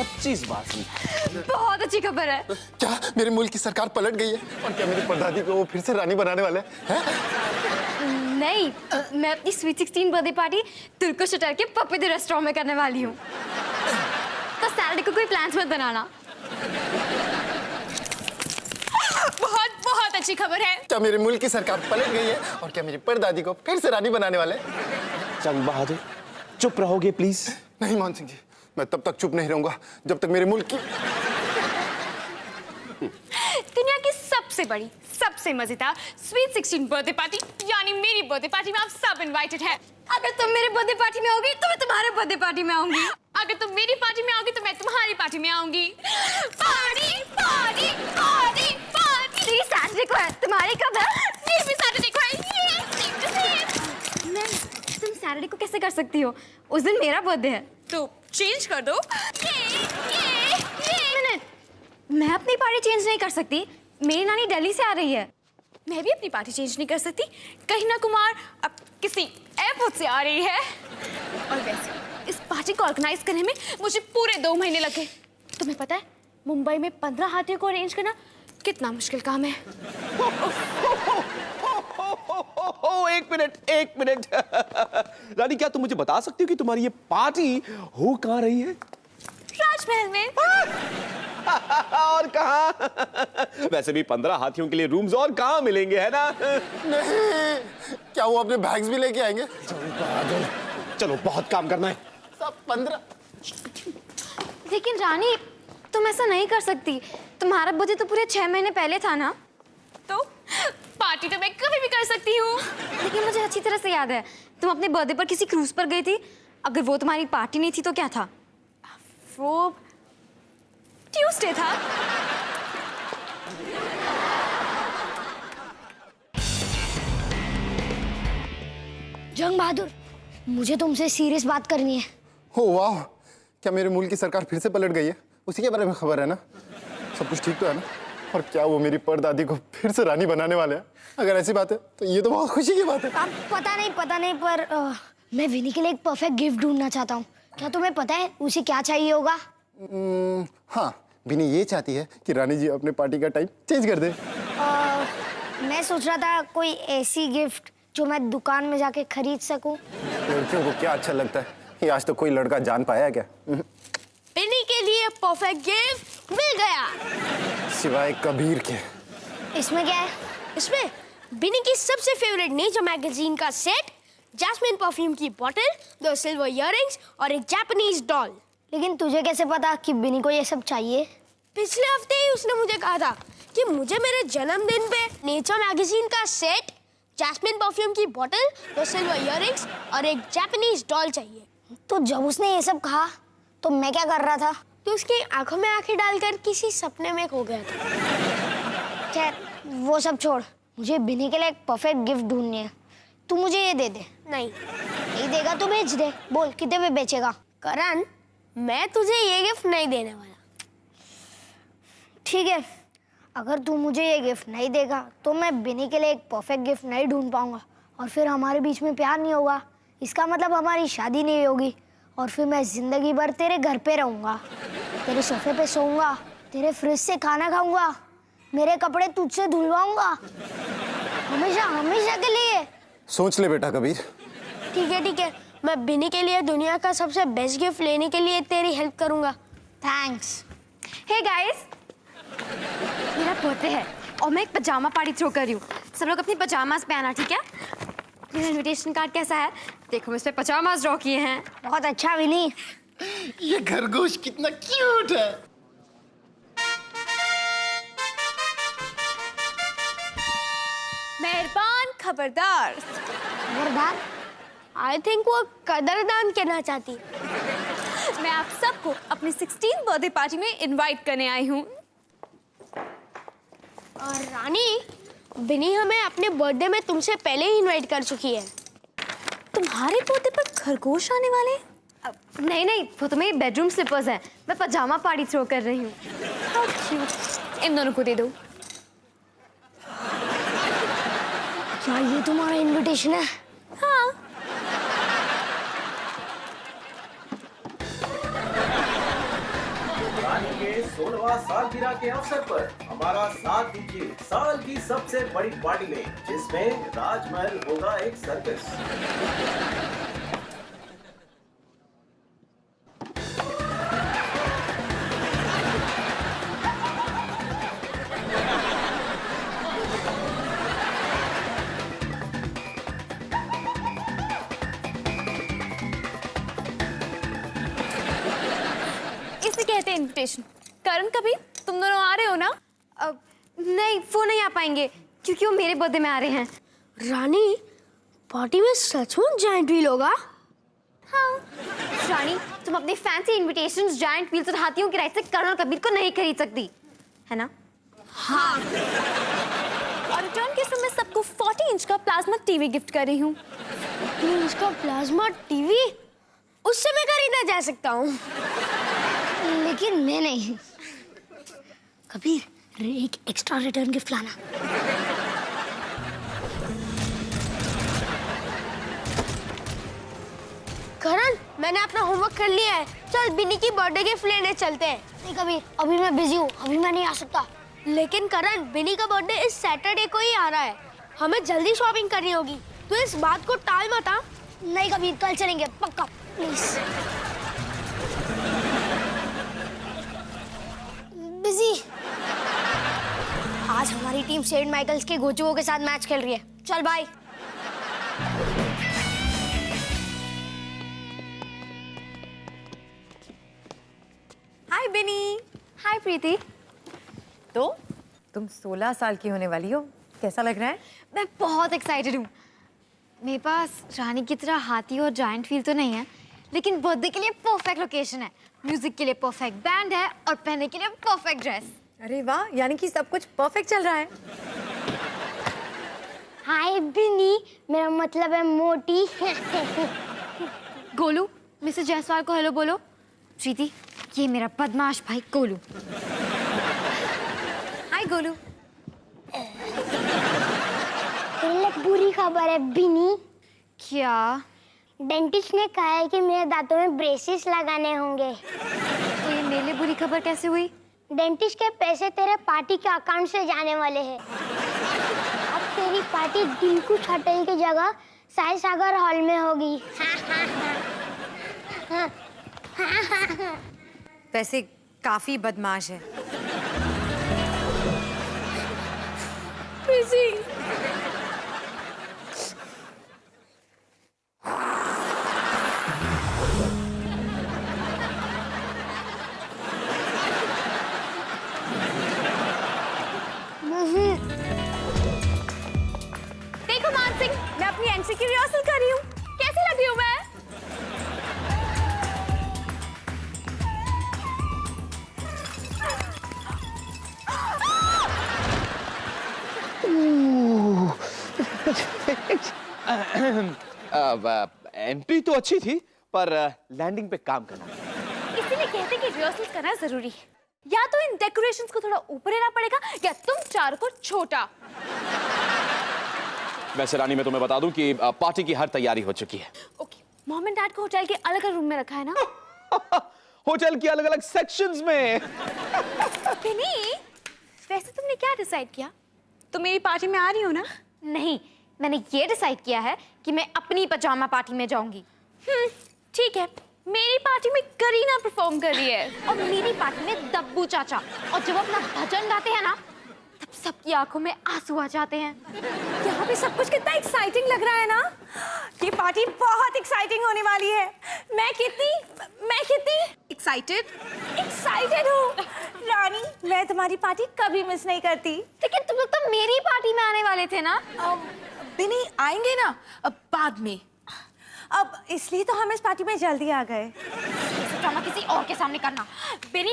25 बार। बहुत अच्छी खबर है। क्या मेरे मुल्क की सरकार पलट गई है? और क्या मेरी परदादी को वो फिर से रानी बनाने वाले हैं? नहीं, मैं अपनी sweet 16 birthday party Turkish hotel के पप्पी द रेस्टोरेंट में करने वाली हूँ। तो सैटरडे को कोई प्लान्स मत बनाना। बहुत बहुत अच्छी खबर है। क्या मेरे मुल्क की सरकार पलट गई है? और क्या मेरी परदादी को फिर से रानी बनाने वाले हैं? जंग बहादुर, चुप रहोगे प्लीज? नहीं मान सिंह जी, मैं तब तक चुप नहीं रहूंगा जब तक मेरे मुल्क की दुनिया की सबसे बड़ी, सबसे मजेदार स्वीट 16 बर्थडे पार्टी यानी मेरी बर्थडे पार्टी में आप सब इनवाइटेड हैं। अगर तुम मेरे बर्थडे पार्टी में आओगी तो मैं तुम्हारे बर्थडे पार्टी में आऊंगी। अगर तुम मेरी पार्टी में आओगी तो मैं तुम्हारी पार्टी में आऊंगी। Party party party party. तेरी सैटरडे को है, तुम्हारी कब है? मेरी सैटरडे को है। मैं तुम सैटरडे को कैसे कर सकती हो? उस दिन मेरा बर्थडे है। तो चेंज कर दो। मिनट, मैं अपनी पार्टी चेंज नहीं कर सकती। मेरी नानी दिल्ली से आ रही है। मैं भी अपनी पार्टी चेंज नहीं कर सकती। कहीना कुमार अब किसी एयरपोर्ट से आ रही है। और वैसे इस पार्टी को ऑर्गेनाइज करने में मुझे पूरे 2 महीने लगे। तुम्हें पता है मुंबई में 15 हाथियों को अरेंज करना कितना मुश्किल काम है। एक मिनट रानी, क्या तुम मुझे बता सकती हो कि तुम्हारी ये पार्टी हो कहाँ रही है? राजमहल में। और कहाँ? वैसे भी 15 हाथियों के लिए रूम्स और कहाँ मिलेंगे, है ना? नहीं, क्या वो अपने बैग्स भी लेके आएंगे? चलो बहुत काम करना है। सब 15। लेकिन रानी, तुम ऐसा नहीं कर सकती। तुम्हारा बर्थडे तो पूरे 6 महीने पहले था ना। तो पार्टी तो मैं कभी भी कर सकती हूँ। लेकिन मुझे अच्छी तरह से याद है, तुम अपने बर्थडे पर किसी क्रूज पर गई थी। अगर वो तुम्हारी पार्टी नहीं थी तो क्या था? वो ट्यूसडे था। जंग बहादुर, मुझे तुमसे सीरियस बात करनी है। हो वाह, क्या मेरे मुल्क की सरकार फिर से पलट गई है? उसी के बारे में खबर है ना? सब कुछ ठीक तो है ना? और क्या वो मेरी परदादी को फिर से रानी बनाने वाले हैं? अगर ऐसी बात है तो ये तो बहुत खुशी की बात है। अब पता नहीं पर मैं विनी के लिए एक परफेक्ट गिफ्ट ढूंढना चाहता हूँ। क्या तुम्हें पता है उसे क्या चाहिए होगा? हाँ, विनी ये चाहती है कि रानी जी अपने पार्टी का टाइम चेंज कर दे। मैं सोच रहा था कोई ऐसी गिफ्ट जो मैं दुकान में जाके खरीद सकूं। लड़कियों को क्या अच्छा लगता है? ये आज तो कोई लड़का जान पाया है क्या? विनी के लिए परफेक्ट गिफ्ट मिल गया। सिवाय कबीर के। इसमें क्या है? इसमें विनी की सबसे फेवरेट नेचर मैगजीन का सेट, जैस्मिन परफ्यूम की बोतल, 2 सिल्वर इयररिंग्स और एक जापानीज डॉल। लेकिन तुझे कैसे पता कि विनी को ये सब चाहिए? पिछले हफ्ते ही उसने मुझे कहा था कि मुझे मेरे जन्मदिन पे नेचर मैगजीन का सेट, जैस्मिन परफ्यूम की बोतल, 2 सिल्वर इयररिंग्स और एक जापानीज डॉल चाहिए। तो जब उसने ये सब कहा तो मैं क्या कर रहा था? तो उसकी आंखों में आंखें डालकर किसी सपने में खो गया था। खैर वो सब छोड़, मुझे विनी के लिए एक परफेक्ट गिफ्ट ढूंढनी है। तू मुझे ये दे दे। नहीं देगा तो बेच दे। बोल कितने में बेचेगा? करण, मैं तुझे ये गिफ्ट नहीं देने वाला। ठीक है, अगर तू मुझे ये गिफ्ट नहीं देगा तो मैं विनी के लिए एक परफेक्ट गिफ्ट नहीं ढूंढ पाऊंगा और फिर हमारे बीच में प्यार नहीं होगा। इसका मतलब हमारी शादी नहीं होगी और फिर मैं जिंदगी भर तेरे घर पे रहूंगा, तेरे सोफे पे सोऊंगा, तेरे फ्रिज से खाना खाऊंगा, मेरे कपड़े तुझसे धुलवाऊंगा, हमेशा हमेशा के लिए। सोच ले बेटा कबीर। ठीक है, मैं विनी के लिए दुनिया का सबसे बेस्ट गिफ्ट लेने के लिए तेरी हेल्प करूंगा। थैंक्स। हे गाइस, मेरा बर्थडे है और मैं एक पजामा पार्टी थ्रो कर रही हूँ। सब लोग अपनी पजामास पहना, ठीक है? मेरा इनविटेशन कार्ड कैसा है? देखो, मैं इस पे पजामास ड्रॉ किए हैं। बहुत अच्छा विनी। ये खरगोश कितना क्यूट है। मेहरबान खबरदार। खबरदार? आई थिंक वो कदरदान कहना चाहती। मैं आप सबको अपनी 16th बर्थडे पार्टी में इनवाइट करने आई हूँ। और रानी, विनी हमें अपने बर्थडे में तुमसे पहले ही इनवाइट कर चुकी है। तुम्हारे बर्थडे पर खरगोश आने वाले? नहीं, वो तो मेरी बेडरूम स्लिपर्स हैं। मैं पजामा पार्टी थ्रो कर रही हूँ। How cute। इन दोनों को दे दो। क्या ये तुम्हारा इनविटेशन है? हाँ। के 16वां सालगिरह के अवसर पर हमारा साथ दीजिए साल की सबसे बड़ी पार्टी में, जिसमें राजमहल होगा एक सर्कस। इसे कहते हैं इनविटेशन। करण, कभी तुम दोनों आ रहे हो ना? नहीं, वो नहीं आ पाएंगे क्योंकि वो मेरे बर्थडे में आ रहे हैं। रानी, पार्टी में सचमुच जायंट व्हील होगा? हाँ रानी, तुम अपने फैंसी इनविटेशंस जायंट व्हील्स और हाथियों की राइड से करण और कबीर को नहीं खरीद सकती, है ना? हाँ। और रिटर्न गिफ्ट में मैं सबको 40 इंच का प्लाज्मा टीवी गिफ्ट कर रही हूँ। 40 इंच का प्लाज्मा टीवी? उससे मैं खरीदा जा सकता हूँ, लेकिन मैं नहीं। कबीर, एक एक्स्ट्रा रिटर्न गिफ्ट लाना। करण, मैंने अपना होमवर्क कर लिया है। चल बिनी की बर्थडे गिफ्ट लेने चलते हैं। नहीं कबीर, अभी मैं बिजी हूँ, अभी मैं नहीं आ सकता। लेकिन करण, बिनी का बर्थडे इस सैटरडे को ही आ रहा है, हमें जल्दी शॉपिंग करनी होगी। तो इस बात को टाल मत। नहीं कबीर, कल चलेंगे पक्का, प्लीज। बिजी। आज हमारी टीम सेंट माइकल्स के गोचुओं के साथ मैच खेल रही है। चल बाय। हाय बिनी। हाय प्रीति। तो तुम 16 साल की होने वाली हो, कैसा लग रहा है? मैं बहुत एक्साइटेड हूँ। मेरे पास रानी की तरह हाथी और जायंट व्हील तो नहीं है, लेकिन बर्थडे के लिए परफेक्ट लोकेशन है, म्यूजिक के लिए परफेक्ट बैंड है और पहनने के लिए परफेक्ट ड्रेस। अरे वाह, यानी कि सब कुछ परफेक्ट चल रहा है। हाय बिनी, मेरा मतलब है मोटी। गोलू, मिसेस जायसवाल को हेलो बोलो। प्रीति, ये मेरा बदमाश भाई गोलू। हाय गोलू। बुरी खबर है बिनी। क्या? डेंटिस्ट ने कहा है कि मेरे दांतों में ब्रेसेस लगाने होंगे। तो ये मेरे लिए बुरी खबर कैसे हुई? डेंटिस्ट के पैसे तेरे पार्टी के अकाउंट से जाने वाले हैं। अब तेरी पार्टी दिलकुश होटल की जगह साई सागर हॉल में होगी। वैसे काफी बदमाश है। देखो मान सिंह, मैं अपनी एमसी की रिहर्सल कर रही हूँ। कैसी लग रही हूँ मैं? एंट्री तो अच्छी थी, पर लैंडिंग पे काम करना। इसीलिए कहते हैं कि रिहर्सल करना जरूरी है। या तो इन डेकोरेशंस को थोड़ा ऊपर लेना पड़ेगा, या तुम चार को छोटा। वैसे रानी, मैं तुम्हें बता दूं कि पार्टी की हर तैयारी हो चुकी है। ओके, मॉम एंड डैड को होटल के अलग अलग रूम में रखा है ना? होटल की अलग अलग सेक्शंस में। बिनी, वैसे तुमने क्या डिसाइड किया? तुम मेरी पार्टी में आ रही हो ना? नहीं, मैंने ये डिसाइड किया है कि मैं अपनी पजामा पार्टी में जाऊंगी। ठीक है। मेरी पार्टी में करीना परफॉर्म कर रही है और मेरी पार्टी में दब्बू चाचा। और जब अपना भजन गाते हैं ना, तब सबकी आंखों में आंसू आ जाते हैं। यहाँ पे सब कुछ कितना एक्साइटिंग लग रहा है ना। ये पार्टी बहुत एक्साइटिंग होने वाली है। मैं कितनी एक्साइटेड हूँ। रानी, मैं तुम्हारी पार्टी कभी मिस नहीं करती। लेकिन तुम लोग तो मेरी पार्टी में आने वाले थे ना? बिनी, आएंगे ना अब बाद में। अब इसलिए तो हम इस पार्टी में जल्दी आ गए। ड्रामा किसी और के सामने करना। बिनी,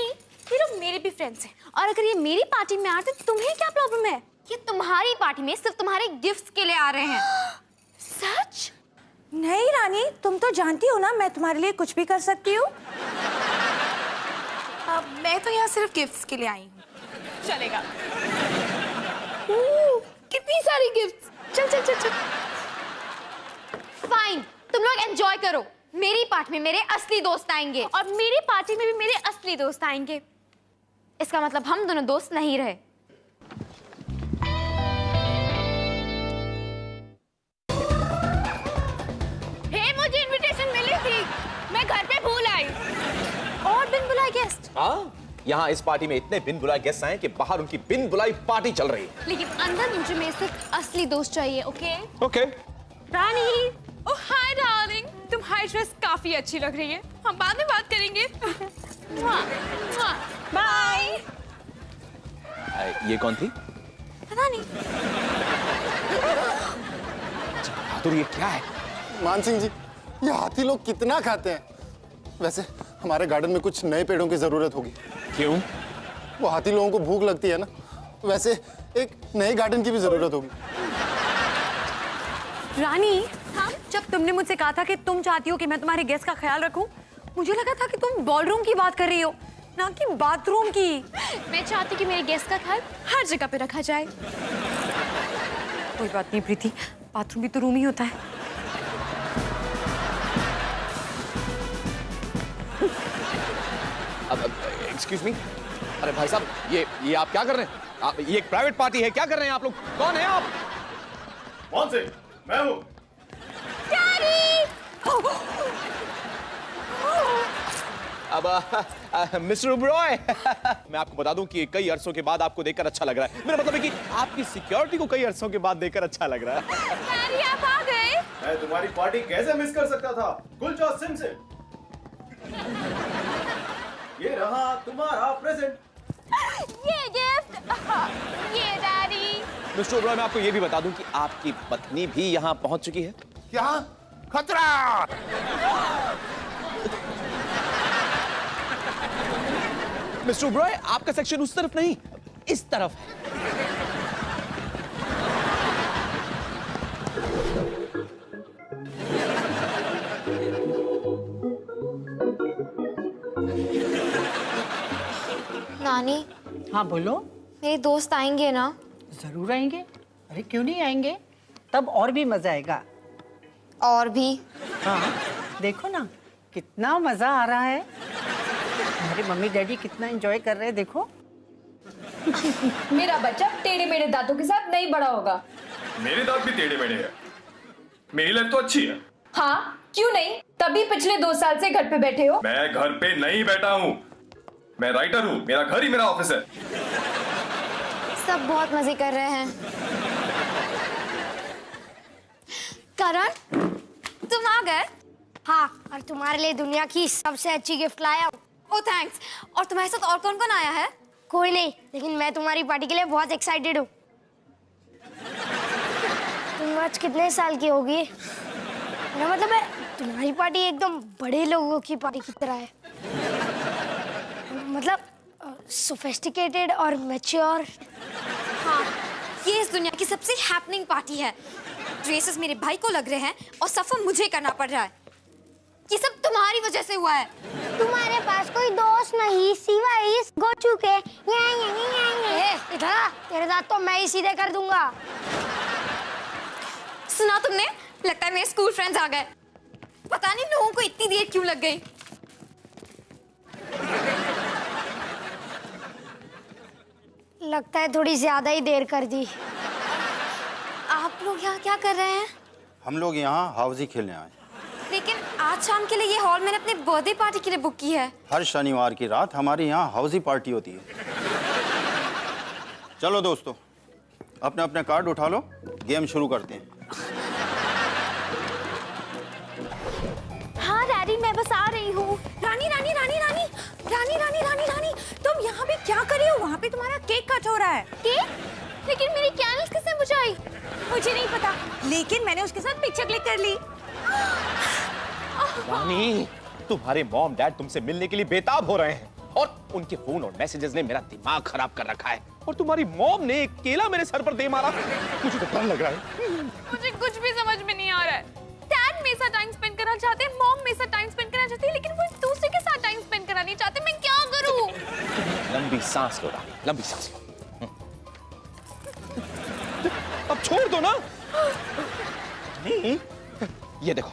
ये लोग मेरे भी फ्रेंड्स हैं, और अगर ये मेरी पार्टी में आते तो तुम्हें क्या प्रॉब्लम है? ये तुम्हारी पार्टी में सिर्फ तुम्हारे गिफ्ट्स के लिए आ रहे हैं। सच? नहीं रानी, तुम तो जानती हो ना मैं तुम्हारे लिए कुछ भी कर सकती हूँ। मैं तो यहाँ सिर्फ गिफ्ट्स के लिए आई हूँ। चलेगा। कितनी सारी गिफ्ट्स। चल चल चल चल। फाइन, तुम लोग एंजॉय करो। मेरी पार्टी में मेरे असली दोस्त आएंगे। और मेरी पार्टी में भी मेरे असली दोस्त आएंगे। इसका मतलब हम दोनों दोस्त नहीं रहे। मुझे इनविटेशन मिली थी, मैं घर पे भूल आई। और बिन बुलाए गेस्ट? हाँ, यहाँ इस पार्टी में इतने बिन बुलाए गेस्ट आए कि बाहर उनकी बिन बुलाई पार्टी चल रही है। लेकिन अंदर मुझे मेरे सिर्फ असली दोस्त चाहिए। Okay okay. Rani. Oh hi darling, तुम्हारी ड्रेस काफी अच्छी लग रही है, हम बाद में बात करेंगे। बाय। ये कौन थी? पता नहीं। तो ये क्या है? मान सिंह जी, ये हाथी लोग कितना खाते हैं? वैसे हमारे गार्डन में कुछ नए पेड़ों की जरूरत होगी। क्यों? वो हाथी लोगों को भूख लगती है ना, वैसे एक नए गार्डन की भी जरूरत होगी। रानी, हाँ? जब तुमने मुझसे कहा था कि तुम चाहती हो कि मैं तुम्हारे गेस्ट का ख्याल रखूं, मुझे लगा था कि तुम बॉलरूम की बात कर रही हो, ना कि बाथरूम की। मैं चाहती कि मेरे गेस्ट का ख्याल हर जगह पे रखा जाए। कोई बात नहीं प्रीति, बाथरूम भी तो रूम ही होता है। एक्सक्यूज मी, अरे भाई साहब, ये आप क्या कर रहे हैं? ये एक प्राइवेट पार्टी है, क्या कर रहे हैं आप लोग? कौन है आप? कौन से? मैं हूँ। अब मिस्टर ओबरॉय, मैं आपको बता दूं कि कई अरसों के बाद आपको देखकर अच्छा लग रहा है। मेरा मतलब है कि आपकी सिक्योरिटी को कई अरसों के बाद देखकर अच्छा लग रहा है। डैडी आप आ गए? मैं तुम्हारी पार्टी कैसे मिस कर सकता था? गुलजा सिमसिम। ये रहा तुम्हारा प्रेजेंट। ये गिफ्ट। ये डैडी। मिस्टर ओबरॉय, मैं आपको ये भी बता दूं कि आपकी पत्नी भी यहाँ पहुंच चुकी है। क्या खतरा? मिस्टर ओबरॉय, आपका सेक्शन उस तरफ नहीं, इस तरफ है। नानी, हाँ बोलो। मेरे दोस्त आएंगे ना? जरूर आएंगे, अरे क्यों नहीं आएंगे, तब और भी मजा आएगा। और भी? हाँ देखो ना कितना मजा आ रहा है, हमारे मम्मी डैडी कितना एंजॉय कर रहे हैं, देखो। मेरा बच्चा टेढ़े मेढ़े दांतों के साथ नहीं बड़ा होगा। मेरे दांत भी टेढ़े मेढ़े हैं, मेरी लाइफ तो अच्छी है। हाँ क्यों नहीं, तभी पिछले 2 साल से घर पे बैठे हो। मैं घर पे नहीं बैठा हूँ, मैं राइटर हूँ, मेरा घर ही मेरा ऑफिस है। सब बहुत मजे कर रहे हैं। करण, तुम आ गए? हाँ, और तुम्हारे लिए दुनिया की सबसे अच्छी गिफ्ट लाया हूँ। ओह थैंक्स। और तुम्हारे साथ और कौन कौन आया है? कोई नहीं, लेकिन मैं तुम्हारी पार्टी के लिए बहुत एक्साइटेड हूँ। तुम आज कितने साल की होगी? मेरा मतलब है तुम्हारी पार्टी एकदम बड़े लोगों की पार्टी की तरह है, मतलब सोफिस्टिकेटेड और मैच्योर। हाँ, ये इस दुनिया की सबसे हैपनिंग पार्टी है। ड्रेसेस मेरे भाई को लग रहे हैं और सफर मुझे करना पड़ रहा है। ये सब तुम्हारी वजह से हुआ है। तुम्हारे पास कोई दोस्त नहीं सिवाय इस गोचू के। इधर आ, तेरे साथ तो मैं ही सीधे कर दूंगा। सुना तुमने? लगता है मेरे स्कूल फ्रेंड्स आ गए। पता नहीं लोगों को इतनी देर क्यों लग गई। लगता है थोड़ी ज्यादा ही देर कर दी। आप लोग यहाँ क्या कर रहे हैं? हम लोग यहाँ हाउजी खेलने आए। लेकिन आज शाम के लिए ये हॉल मैंने अपने बर्थडे पार्टी के लिए बुक की है। हर शनिवार की रात हमारे यहाँ हाउजी पार्टी होती है। चलो दोस्तों, अपने अपने कार्ड उठा लो, गेम शुरू करते हैं। हाँ डैडी, मैं बस आ रही हूँ। रानी रानी रानी रानी रानी रानी रानी रानी, तुम यहाँ पे क्या कर रही हो? वहाँ पे तुम्हारा केक कट हो रहा है। केक? लेकिन मेरी कैंडल्स किसने बुझाई? मुझे नहीं पता, लेकिन मैंने उसके साथ पिक्चर क्लिक कर ली। रानी, तुम्हारे मॉम डैड तुमसे मिलने के लिए बेताब हो रहे हैं और उनके फोन और मैसेजेस ने मेरा दिमाग खराब कर रखा है। और तुम्हारी मॉम ने एक केला मेरे सर पर दे मारा। मुझे तो डर लग रहा है। मुझे कुछ भी समझ में नहीं आ रहा है। डैड मेरे साथ टाइम स्पेंड करना चाहते हैं, मॉम मेरे साथ टाइम स्पेंड करना चाहती है, लेकिन वो एक दूसरे के साथ टाइम स्पेंड करना नहीं चाहते। मैं क्या करूं? लंबी सांस लो रानी, लंबी सांस लो। अब छोड़ दो ना। नहीं, ये देखो,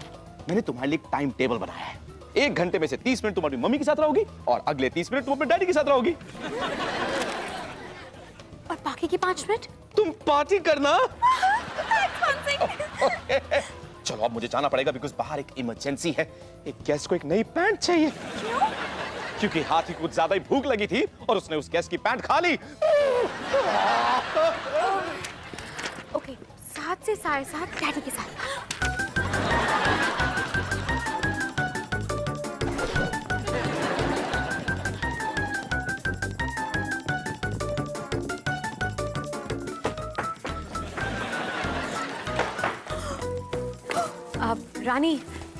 मैंने तुम्हारे लिए एक टाइम टेबल बनाया है। 1 घंटे में से 30 मिनट तुम अपनी मम्मी के साथ रहोगी और अगले 30 मिनट तुम अपने डैडी के साथ रहोगी। और बाकी की 5 मिनट तुम पार्टी करना। चलो अब मुझे जाना पड़ेगा बिकॉज बाहर एक इमरजेंसी है। एक गेस्ट को एक नई पैंट चाहिए। क्यों? क्योंकि हाथी को कुछ ज्यादा ही भूख लगी थी और उसने उस गेस्ट की पैंट खा ली। ओके, 7 से 7:30 डैडी के साथ। अब रानी,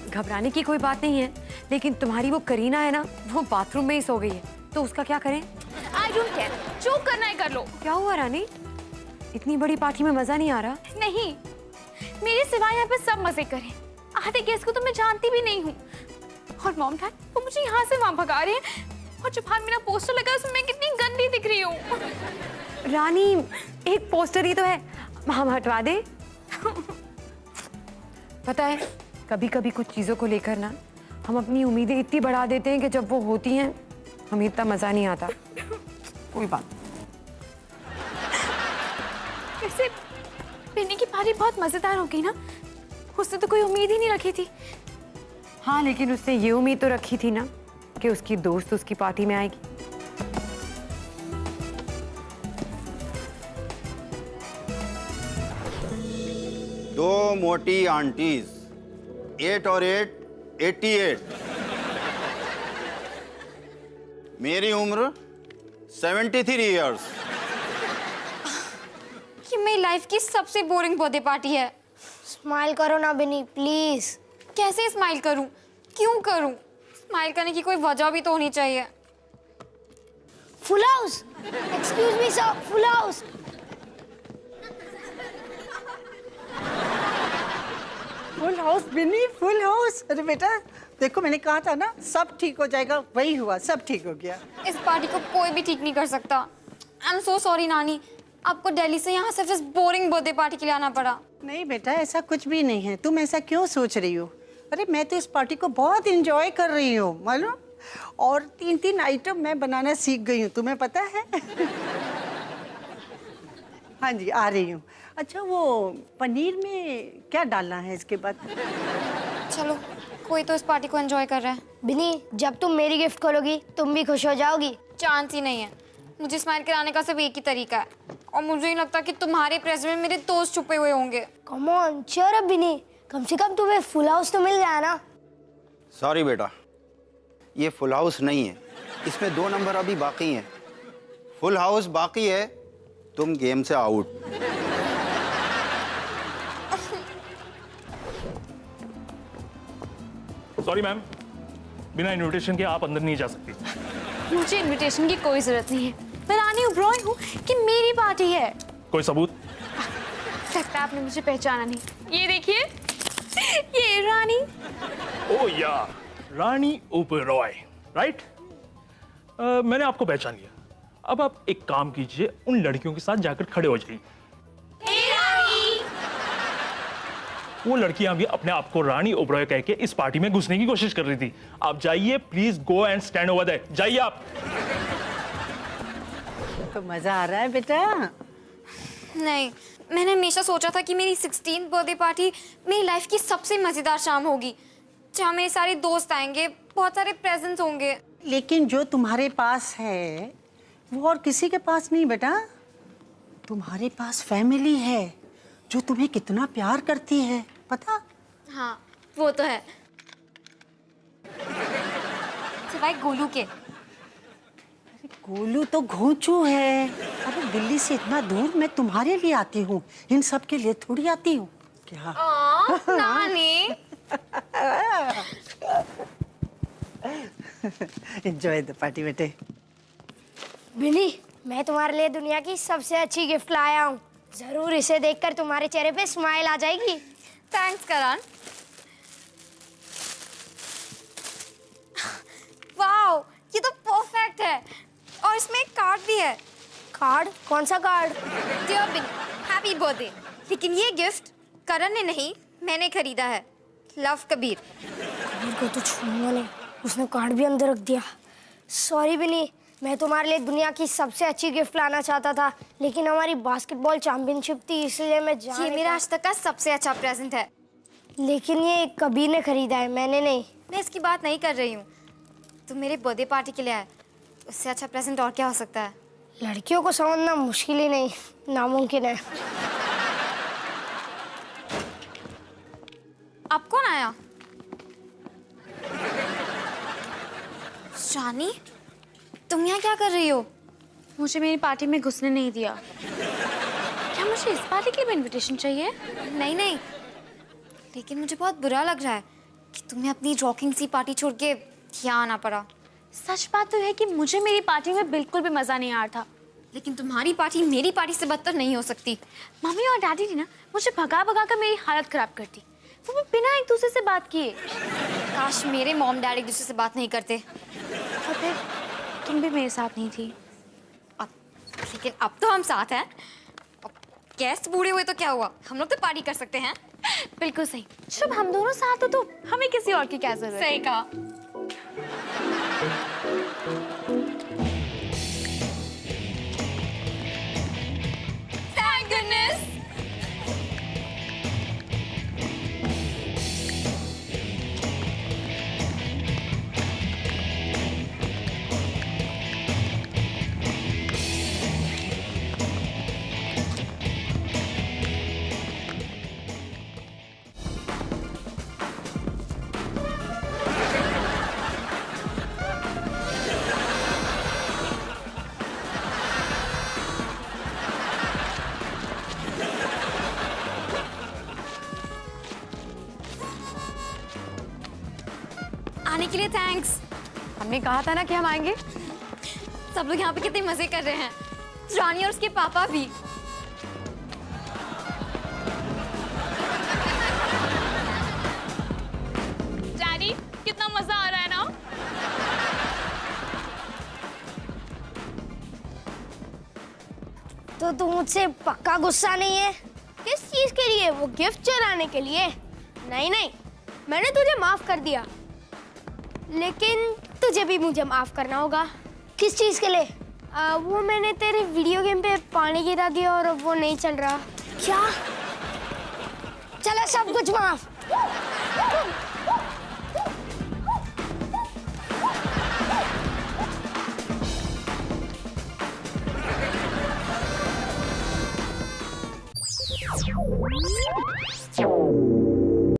घबराने की कोई बात नहीं है, लेकिन तुम्हारी वो करीना है ना, वो बाथरूम में ही सो गई है, तो उसका क्या करें? आई डोंट केयर, जो करना है कर लो। क्या हुआ रानी? इतनी बड़ी पार्टी में मजा नहीं आ रहा? नहीं, मेरे सिवाय यहाँ पे सब मजे करें। आधे गेस्ट को तो मैं जानती भी नहीं हूँ। और मॉम डैड वो मुझे यहाँ से वहाँ भगा रहे हैं। और जो बाहर मेरा पोस्टर लगा है उसमें मैं कितनी गंदी दिख रही हूँ। रानी, एक पोस्टर ही तो है, हम हटवा दे। पता है, कभी कभी कुछ चीजों को लेकर ना हम अपनी उम्मीदें इतनी बढ़ा देते हैं कि जब वो होती हैं हमें इतना मजा नहीं आता। कोई बात। वैसे बिन्नी की पार्टी बहुत मजेदार हो गई ना, उसने तो कोई उम्मीद ही नहीं रखी थी। हाँ, लेकिन उसने ये उम्मीद तो रखी थी ना कि उसकी दोस्त उसकी पार्टी में आएगी। दो मोटी आंटीज, 8 और 8 88। मेरी उम्र 73 इयर्स। ये मेरी लाइफ की सबसे बोरिंग बर्थडे पार्टी है। स्माइल करो ना बिनी प्लीज। कैसे स्माइल करूं? क्यों करूं? स्माइल करने की कोई वजह भी तो होनी चाहिए। Full house, excuse me sir, full house. Full house Binny, full house. अरे बेटा देखो, मैंने कहा था ना सब ठीक हो जाएगा, वही हुआ, सब ठीक हो गया। इस पार्टी को कोई भी ठीक नहीं कर सकता। आई एम सो सॉरी नानी, आपको दिल्ली से यहाँ सिर्फ इस बोरिंग बर्थडे पार्टी के लिए आना पड़ा। नहीं बेटा, ऐसा कुछ भी नहीं है, तुम ऐसा क्यों सोच रही हो? अरे मैं तो इस पार्टी को बहुत एंजॉय कर रही हूँ मालूम, और 3 आइटम मैं बनाना सीख गई हूँ, तुम्हें पता है? हाँ जी, आ रही हूँ। अच्छा, वो पनीर में क्या डालना है इसके बाद? चलो, कोई तो इस पार्टी को एंजॉय कर रहा है। बिनी, जब तुम मेरी गिफ्ट खोलोगी तुम भी खुश हो जाओगी। चांस ही नहीं है। मुझे स्माइल कराने का सिर्फ एक ही तरीका है, और मुझे नहीं लगता कि तुम्हारे प्रेजेंट में मेरे दोस्त छुपे हुए होंगे। कम ऑन, चीयर अप बिनी, कम से कम तुम्हें फुल हाउस तो मिल गया ना। सॉरी बेटा, ये फुल हाउस नहीं है, इसमें 2 नंबर अभी बाकी हैं। फुल हाउस बाकी है, तुम गेम से आउट। सॉरी मैम, बिना इनविटेशन के आप अंदर नहीं जा सकती। मुझे इनविटेशन की कोई जरूरत नहीं है, मैं रानी उब्रॉय हूँ कि मेरी पार्टी है। कोई सबूत? लगता है आपने मुझे पहचाना नहीं। ये देखिए, ये रानी। ओ यार, रानी ओबेरॉय, राइट? मैंने आपको पहचान लिया। अब आप एक काम कीजिए, उन लड़कियों के साथ जाकर खड़े हो जाइए। वो लड़कियां भी अपने आप को रानी ओबेरॉय कह के इस पार्टी में घुसने की कोशिश कर रही थी। आप जाइए, please go and stand over there. जाइए आप। तो मजा आ रहा है बेटा? नहीं, मैंने हमेशा सोचा था कि मेरी 16th बर्थडे पार्टी मेरी लाइफ की सबसे मजेदार शाम होगी, जहाँ मेरे सारे दोस्त आएंगे, बहुत सारे प्रेजेंट्स होंगे। लेकिन जो तुम्हारे पास है वो और किसी के पास नहीं बेटा। तुम्हारे पास फैमिली है जो तुम्हें कितना प्यार करती है, पता? हाँ, वो तो है, सिवाय गोलू के। गोलू तो घोंचू है। अरे दिल्ली से इतना दूर मैं तुम्हारे लिए आती हूँ, इन सब के लिए थोड़ी आती हूँ क्या? नानी। एंजॉय द पार्टी बेटे। बिनी, मैं तुम्हारे लिए दुनिया की सबसे अच्छी गिफ्ट लाया हूँ, जरूर इसे देखकर तुम्हारे चेहरे पे स्माइल आ जाएगी। थैंक्स करण। वाओ, ये तो परफेक्ट है, और इसमें एक कार्ड भी है। कार्ड? कौन सा कार्ड? डियर बिनी, हैप्पी बर्थडे। लेकिन ये गिफ्ट करण ने नहीं, मैंने खरीदा है। लव कबीर। कबीर को तो छूऊंगा नहीं। उसने कार्ड भी अंदर रख दिया। सॉरी बिनी, मैं तुम्हारे लिए दुनिया की सबसे अच्छी गिफ्ट लाना चाहता था, लेकिन हमारी बास्केटबॉल चैंपियनशिप थी, इसलिए मैं ये मेरा आज तक का सबसे अच्छा प्रेजेंट है। लेकिन ये कबीर ने खरीदा है, मैंने नहीं। मैं इसकी बात नहीं कर रही हूँ। तुम मेरे बर्थडे पार्टी के लिए आए, उससे अच्छा प्रेजेंट और क्या हो सकता है? लड़कियों को समझना मुश्किल ही नहीं, नामुमकिन है। अब कौन आया? रानी, तुम यहाँ क्या कर रही हो? मुझे मेरी पार्टी में घुसने नहीं दिया। क्या मुझे इस पार्टी के लिए इनविटेशन चाहिए? नहीं नहीं, लेकिन मुझे बहुत बुरा लग रहा है कि तुम्हें अपनी रॉकिंग सी पार्टी छोड़ के यहाँ आना पड़ा। सच बात तो है कि मुझे मेरी पार्टी में बिल्कुल भी मजा नहीं आ रहा था। लेकिन तुम्हारी पार्टी मेरी पार्टी से बदतर नहीं हो सकती। मम्मी और डैडी ने ना मुझे भगा भगा कर मेरी हालत खराब कर दी, वो भी बिना एक दूसरे से बात किए। काश मेरे मॉम डैड एक दूसरे से बात नहीं करते। और फिर तुम भी मेरे साथ नहीं थी। लेकिन अब तो हम साथ हैं। गेस्ट बूढ़े हुए तो क्या हुआ, हम लोग तो पार्टी कर सकते हैं। बिल्कुल सही। जब हम दोनों साथ हो तो हमें किसी और की क्या जरूरत है? सही कहा। Thank goodness. आने के लिए थैंक्स। हमने कहा था ना कि हम आएंगे। सब लोग यहाँ पे कितने मजे कर रहे हैं, रानी और उसके पापा भी। डैडी, कितना मजा आ रहा है ना? तो तुम मुझसे पक्का गुस्सा नहीं है? किस चीज के लिए? वो गिफ्ट चुराने के लिए? नहीं नहीं, मैंने तुझे माफ कर दिया, लेकिन तुझे भी मुझे माफ करना होगा। किस चीज के लिए? वो मैंने तेरे वीडियो गेम पे पानी गिरा दिया और अब वो नहीं चल रहा। क्या? चलो सब कुछ माफ।